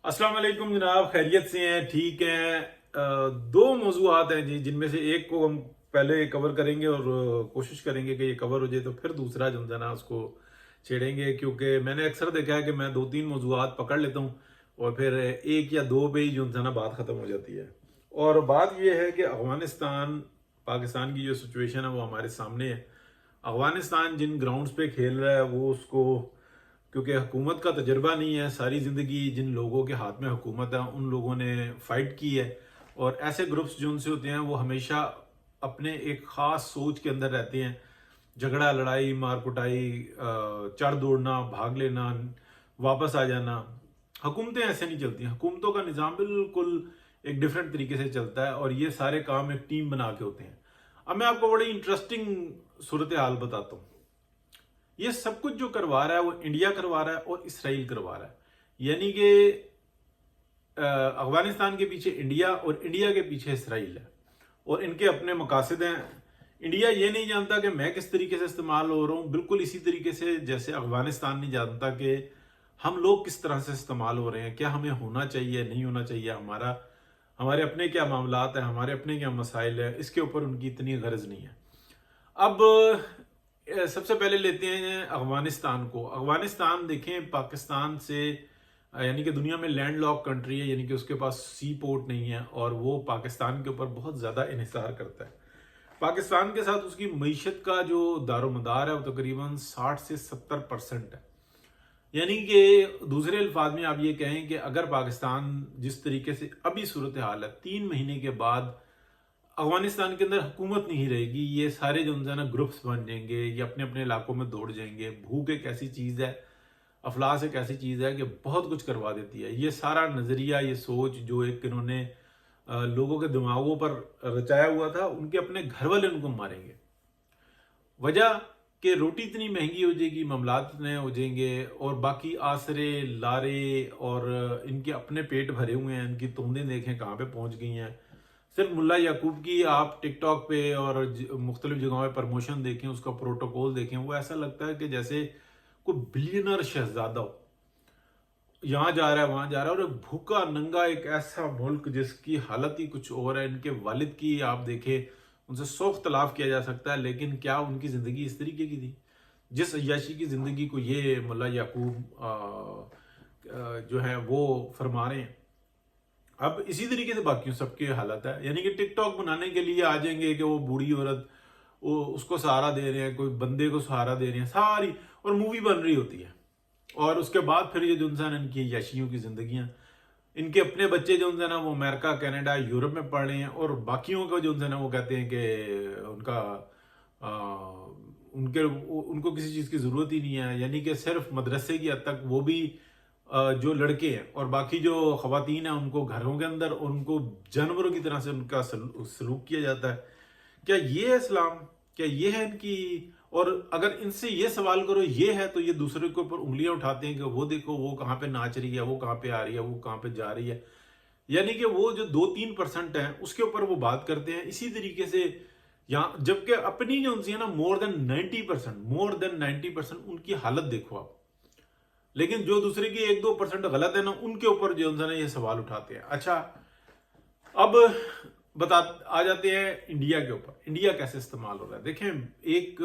अस्सलाम वालेकुम जनाब, खैरियत से हैं? ठीक हैं। दो मौजूआत हैं जी, जिनमें से एक को हम पहले कवर करेंगे और कोशिश करेंगे कि ये कवर हो जाए, तो फिर दूसरा जो है ना उसको छेड़ेंगे, क्योंकि मैंने अक्सर देखा है कि मैं दो तीन मौजूआत पकड़ लेता हूँ और फिर एक या दो पे ही जो है ना बात ख़त्म हो जाती है। और बात यह है कि अफगानिस्तान पाकिस्तान की जो सिचुएशन है वो हमारे सामने है। अफगानिस्तान जिन ग्राउंड्स पे खेल रहा है वो उसको, क्योंकि हुकूमत का तजर्बा नहीं है, सारी ज़िंदगी जिन लोगों के हाथ में हुकूमत है उन लोगों ने फ़ाइट की है। और ऐसे ग्रुप्स जो उनसे होते हैं वो हमेशा अपने एक ख़ास सोच के अंदर रहते हैं। झगड़ा, लड़ाई, मार कुटाई, चढ़ दौड़ना, भाग लेना, वापस आ जाना। हुकूमतें ऐसे नहीं चलती। हुकूमतों का निज़ाम बिल्कुल एक डिफरेंट तरीके से चलता है और ये सारे काम एक टीम बना के होते हैं। अब मैं आपको बड़ी इंटरेस्टिंग सूरत हाल बताता हूँ। ये सब कुछ जो करवा रहा है वो इंडिया करवा रहा है और इसराइल करवा रहा है। यानी कि अफगानिस्तान के पीछे इंडिया और इंडिया के पीछे इसराइल है और इनके अपने मकासद हैं। इंडिया ये नहीं जानता कि मैं किस तरीके से इस्तेमाल हो रहा हूँ, बिल्कुल इसी तरीके से जैसे अफगानिस्तान नहीं जानता कि हम लोग किस तरह से इस्तेमाल हो रहे हैं, क्या हमें होना चाहिए नहीं होना चाहिए, हमारे अपने क्या मामलात हैं, हमारे अपने क्या मसाइल है, इसके ऊपर उनकी इतनी गरज नहीं है। अब सबसे पहले लेते हैं अफगानिस्तान को। अफगानिस्तान देखें, पाकिस्तान से यानी कि दुनिया में लैंड लॉक कंट्री है, यानी कि उसके पास सी पोर्ट नहीं है और वो पाकिस्तान के ऊपर बहुत ज़्यादा इन्हिसार करता है। पाकिस्तान के साथ उसकी मईशत का जो दारोमदार है वो तकरीबन 60 से 70% है। यानी कि दूसरे अल्फाज में आप ये कहें कि अगर पाकिस्तान जिस तरीके से अभी सूरत हाल है, 3 महीने के बाद अफगानिस्तान के अंदर हुकूमत नहीं रहेगी, ये सारे जो है ना ग्रुप्स बन जाएंगे, ये अपने अपने इलाकों में दौड़ जाएंगे। भूख एक ऐसी चीज़ है, अफलास एक ऐसी चीज़ है कि बहुत कुछ करवा देती है। ये सारा नज़रिया, ये सोच जो एक इन्होंने लोगों के दिमागों पर रचाया हुआ था, उनके अपने घर वाले उनको मारेंगे। वजह कि रोटी इतनी महंगी हो जाएगी, मामलात इतने हो जाएंगे और बाकी आसरे लारे और इनके अपने पेट भरे हुए हैं। इनकी तोंदें देखें कहाँ पे पहुंच गई हैं। सिर्फ मुल्ला याकूब की आप टिकटॉक पे और मुख्तलिफ जगहों पे प्रमोशन देखें, उसका प्रोटोकॉल देखें, वो ऐसा लगता है कि जैसे कोई बिलियनर शहजादा हो, यहाँ जा रहा है वहां जा रहा है। और एक भूखा नंगा एक ऐसा मुल्क जिसकी हालत ही कुछ और है। इनके वालिद की आप देखें, उनसे सौ इख्तलाफ किया जा सकता है, लेकिन क्या उनकी जिंदगी इस तरीके की थी जिस अय्याशी की जिंदगी को ये मुल्ला याकूब जो है वो फरमा रहे हैं। अब इसी तरीके से बाकी सबकी हालत है। यानी कि टिकटॉक बनाने के लिए आ जाएंगे कि वो बूढ़ी औरत, वो उसको सहारा दे रहे हैं, कोई बंदे को सहारा दे रहे हैं सारी, और मूवी बन रही होती है। और उसके बाद फिर ये जो इंसान इनकी याशियों की जिंदगियां, इनके अपने बच्चे जो है ना वो अमेरिका, कनाडा, यूरोप में पढ़ रहे हैं और बाकियों को जो है ना वो कहते हैं कि उनका आ, उनके उनको किसी चीज़ की ज़रूरत ही नहीं है। यानी कि सिर्फ मदरसे की हद तक वो भी जो लड़के हैं और बाकी जो खवातीन हैं उनको घरों के अंदर और उनको जानवरों की तरह से उनका सलूक किया जाता है। क्या ये है इस्लाम? क्या ये है इनकी? और अगर इनसे ये सवाल करो ये है, तो ये दूसरे के ऊपर उंगलियां उठाते हैं कि वो देखो वो कहाँ पे नाच रही है, वो कहाँ पे आ रही है, वो कहाँ पे जा रही है। यानी कि वो जो 2-3% है उसके ऊपर वो बात करते हैं इसी तरीके से यहाँ, जबकि अपनी जो उनसे है ना मोर देन 90% उनकी हालत देखो आप। लेकिन जो दूसरे की 1-2% गलत है ना, उनके ऊपर जो है ना ये सवाल उठाते हैं। अच्छा, अब बता आ जाते हैं इंडिया के ऊपर। इंडिया कैसे इस्तेमाल हो रहा है देखें। एक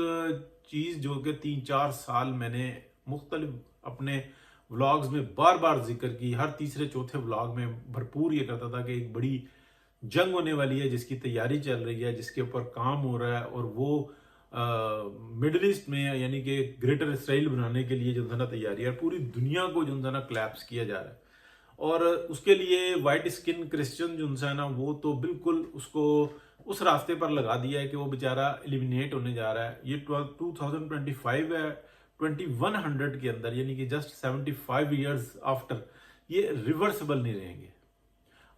चीज जो कि 3-4 साल मैंने मुख्तलिफ अपने व्लॉग्स में बार बार जिक्र की, हर तीसरे चौथे व्लॉग में भरपूर ये करता था कि एक बड़ी जंग होने वाली है जिसकी तैयारी चल रही है, जिसके ऊपर काम हो रहा है, और वो मिडल ईस्ट में यानी कि ग्रेटर इसराइल बनाने के लिए जो है ना तैयारी है, पूरी दुनिया को जो है ना क्लैप्स किया जा रहा है। और उसके लिए वाइट स्किन क्रिश्चियन जो है ना वो तो बिल्कुल उसको उस रास्ते पर लगा दिया है कि वो बेचारा एलिमिनेट होने जा रहा है। ये 2025 है, 2100 के अंदर, यानी कि जस्ट 75 ईयर्स आफ्टर ये रिवर्सिबल नहीं रहेंगे,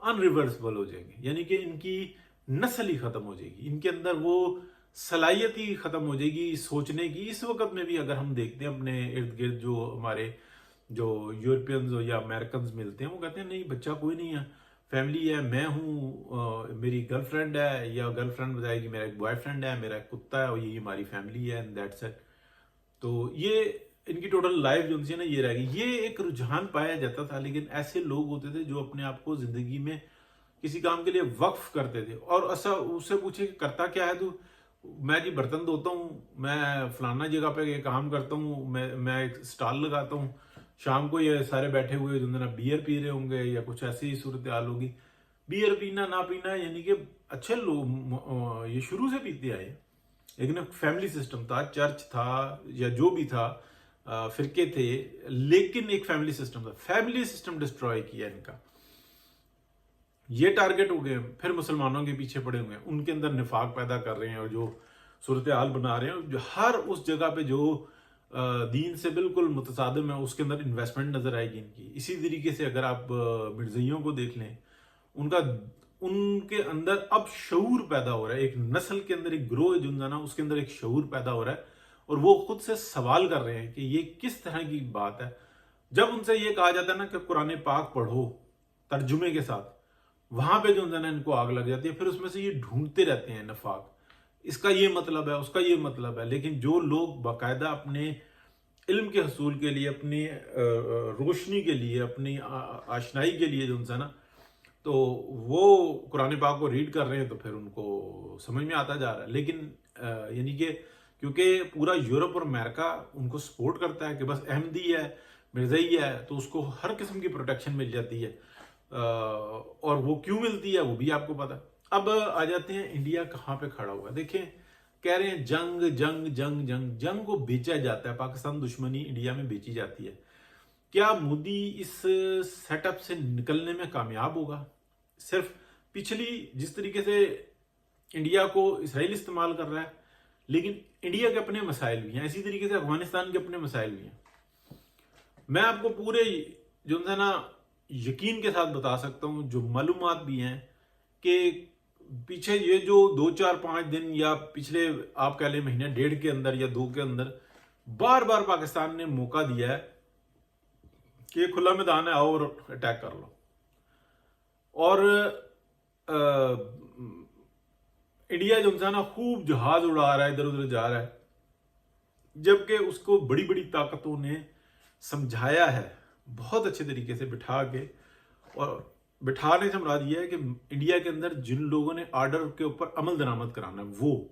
अनरिवर्सिबल हो जाएंगे। यानी कि इनकी नस्ल ही खत्म हो जाएगी, इनके अंदर वो सलाहियत ही खत्म हो जाएगी सोचने की। इस वक्त में भी अगर हम देखते हैं अपने इर्द गिर्द जो हमारे जो यूरोपियंस या अमेरिकन मिलते हैं, वो कहते हैं नहीं बच्चा कोई नहीं है, फैमिली है, मैं हूँ, मेरी गर्लफ्रेंड है, या गर्लफ्रेंड बताएगी मेरा एक बॉयफ्रेंड है, मेरा एक कुत्ता है और यही हमारी फैमिली है, एंड दैट्स इट। तो ये इनकी टोटल लाइफ जो थी ना ये रह गई। ये एक रुझान पाया जाता था, लेकिन ऐसे लोग होते थे जो अपने आप को जिंदगी में किसी काम के लिए वक्फ करते थे, और ऐसा उससे पूछे कि करता क्या है तू, मैं जी बर्तन धोता हूँ, मैं फलाना जगह पे ये काम करता हूँ, मैं एक स्टॉल लगाता हूँ, शाम को ये सारे बैठे हुए जो ना बियर पी रहे होंगे या कुछ ऐसी ही सूरत हाल होगी। बियर पीना ना पीना यानी कि अच्छे लोग ये शुरू से पीते आए, लेकिन एक फैमिली सिस्टम था, चर्च था या जो भी था, फिरके थे, लेकिन एक फैमिली सिस्टम था। फैमिली सिस्टम डिस्ट्रॉय किया इनका, ये टारगेट हो गए। फिर मुसलमानों के पीछे पड़े हुए हैं, उनके अंदर निफाक पैदा कर रहे हैं और जो सूरत हाल बना रहे हैं, जो हर उस जगह पे जो दीन से बिल्कुल मुतसादिम है उसके अंदर इन्वेस्टमेंट नजर आएगी इनकी। इसी तरीके से अगर आप मिर्जइयों को देख लें, उनके अंदर अब शऊर पैदा हो रहा है, एक नस्ल के अंदर एक ग्रोह जो ना उसके अंदर एक शऊर पैदा हो रहा है, और वो खुद से सवाल कर रहे हैं कि ये किस तरह की बात है। जब उनसे ये कहा जाता है ना कि कुरान पाक पढ़ो तर्जुमे के साथ, वहां पे जो ना इनको आग लग जाती है। फिर उसमें से ये ढूंढते रहते हैं नफाक, इसका ये मतलब है, उसका ये मतलब है। लेकिन जो लोग बाकायदा अपने इल्म के हसूल के लिए, अपनी रोशनी के लिए, अपनी आशनाई के लिए जो ना, तो वो कुरान पाक को रीड कर रहे हैं तो फिर उनको समझ में आता जा रहा है। लेकिन यानी कि क्योंकि पूरा यूरोप और अमेरिका उनको सपोर्ट करता है कि बस अहमदी है, मिर्ज़ई है, तो उसको हर किस्म की प्रोटेक्शन मिल जाती है, और वो क्यों मिलती है वो भी आपको पता। अब आ जाते हैं इंडिया कहाँ पे खड़ा हुआ है। देखें, कह रहे हैं जंग जंग जंग जंग जंग को बेचा जाता है, पाकिस्तान दुश्मनी इंडिया में बेची जाती है। क्या मोदी इस सेटअप से निकलने में कामयाब होगा? सिर्फ पिछली जिस तरीके से इंडिया को इसराइल इस्तेमाल कर रहा है, लेकिन इंडिया के अपने मसाइल भी हैं, इसी तरीके से अफगानिस्तान के अपने मसाइल भी हैं। मैं आपको पूरे जो है ना यकीन के साथ बता सकता हूं, जो मालूमात भी हैं, कि पीछे ये जो 2 4 5 दिन या पिछले आप कह लें महीने डेढ़ के अंदर या 2 के अंदर बार बार पाकिस्तान ने मौका दिया है कि खुला मैदान है, आओ और अटैक कर लो। और इंडिया जो है ना खूब जहाज उड़ा रहा है, इधर उधर जा रहा है, जबकि उसको बड़ी बड़ी ताकतों ने समझाया है बहुत अच्छे तरीके से बिठा के। और बिठाने से मुराद यह है कि इंडिया के अंदर जिन लोगों ने आर्डर के ऊपर अमल दरामद कराना है, वो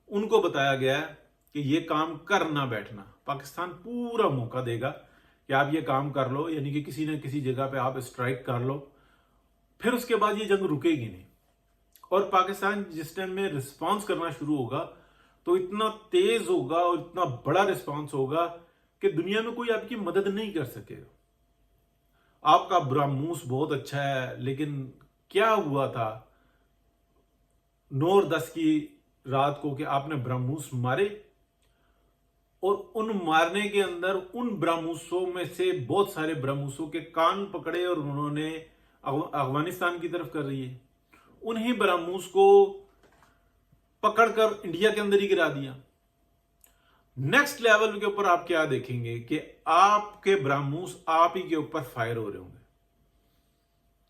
उनको बताया गया है कि ये काम कर ना बैठना। पाकिस्तान पूरा मौका देगा कि आप ये काम कर लो, यानी कि किसी न किसी जगह पे आप स्ट्राइक कर लो, फिर उसके बाद ये जंग रुकेगी नहीं। और पाकिस्तान जिस टाइम में रिस्पॉन्स करना शुरू होगा तो इतना तेज होगा और इतना बड़ा रिस्पॉन्स होगा कि दुनिया में कोई आपकी मदद नहीं कर सकेगा। आपका ब्रह्मोस बहुत अच्छा है, लेकिन क्या हुआ था 9 और 10 की रात को कि आपने ब्रह्मोस मारे, और उन मारने के अंदर उन ब्रह्मोसों में से बहुत सारे ब्रह्मोसों के कान पकड़े और उन्होंने अफगानिस्तान की तरफ कर रही है। उन्हीं ब्रह्मोस को पकड़कर इंडिया के अंदर ही गिरा दिया। नेक्स्ट लेवल के ऊपर आप क्या देखेंगे कि आपके ब्रह्मोस आप ही के ऊपर फायर हो रहे होंगे।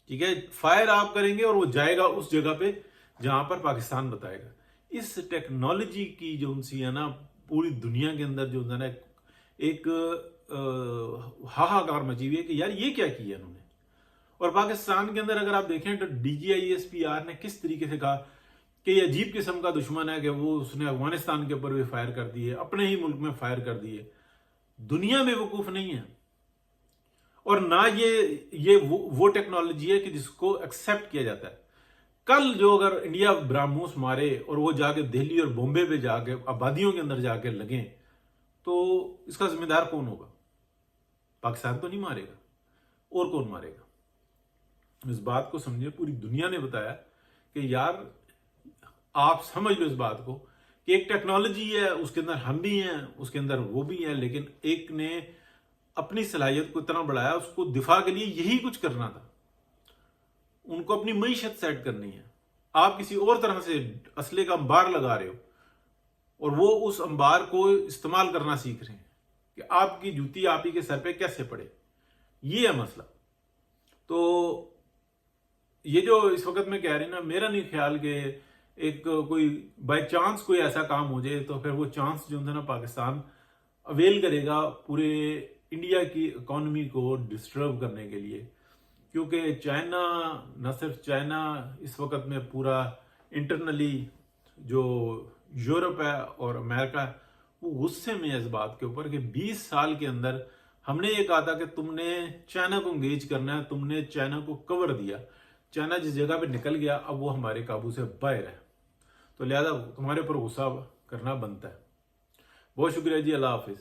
ठीक है, फायर आप करेंगे और वो जाएगा उस जगह पे जहां पर पाकिस्तान बताएगा। इस टेक्नोलॉजी की जो उनसी है ना पूरी दुनिया के अंदर जो है ना एक हाहाकार मची हुई है कि यार ये क्या किया इन्होंने। और पाकिस्तान के अंदर अगर आप देखें तो DGISPR ने किस तरीके से कहा कि ये अजीब किस्म का दुश्मन है कि वो उसने अफगानिस्तान के ऊपर भी फायर कर दिए, अपने ही मुल्क में फायर कर दिए। दुनिया में वकूफ नहीं है, और ना ये वो टेक्नोलॉजी है कि जिसको एक्सेप्ट किया जाता है। कल जो अगर इंडिया ब्रह्मोस मारे और वो जाके दिल्ली और बॉम्बे पे जाके आबादियों के अंदर जाके लगे, तो इसका जिम्मेदार कौन होगा? पाकिस्तान तो नहीं मारेगा, और कौन मारेगा? इस बात को समझिए, पूरी दुनिया ने बताया कि यार आप समझ लो इस बात को कि एक टेक्नोलॉजी है, उसके अंदर हम भी हैं, उसके अंदर वो भी हैं, लेकिन एक ने अपनी सलाहियत को इतना बढ़ाया, उसको दिफा के लिए यही कुछ करना था। उनको अपनी मईशत सेट करनी है। आप किसी और तरह से असले का अंबार लगा रहे हो और वो उस अंबार को इस्तेमाल करना सीख रहे हैं कि आपकी जूती आप ही के सर पे कैसे पड़े। ये है मसला। तो ये जो इस वक्त मैं कह रही ना, मेरा नहीं ख्याल कि एक कोई बाय चांस कोई ऐसा काम हो जाए तो फिर वो चांस जो है ना पाकिस्तान अवेल करेगा पूरे इंडिया की इकोनॉमी को डिस्टर्ब करने के लिए, क्योंकि चाइना, न सिर्फ चाइना इस वक्त में पूरा इंटरनली जो यूरोप है और अमेरिका है वो गुस्से में है इस बात के ऊपर कि 20 साल के अंदर हमने ये कहा था कि तुमने चाइना को इंगेज करना है, तुमने चाइना को कवर दिया, चाइना जिस जगह पे निकल गया अब वो हमारे काबू से बाहर है, तो लिहाजा तुम्हारे ऊपर गुस्सा करना बनता है। बहुत शुक्रिया जी, अल्लाह हाफिज।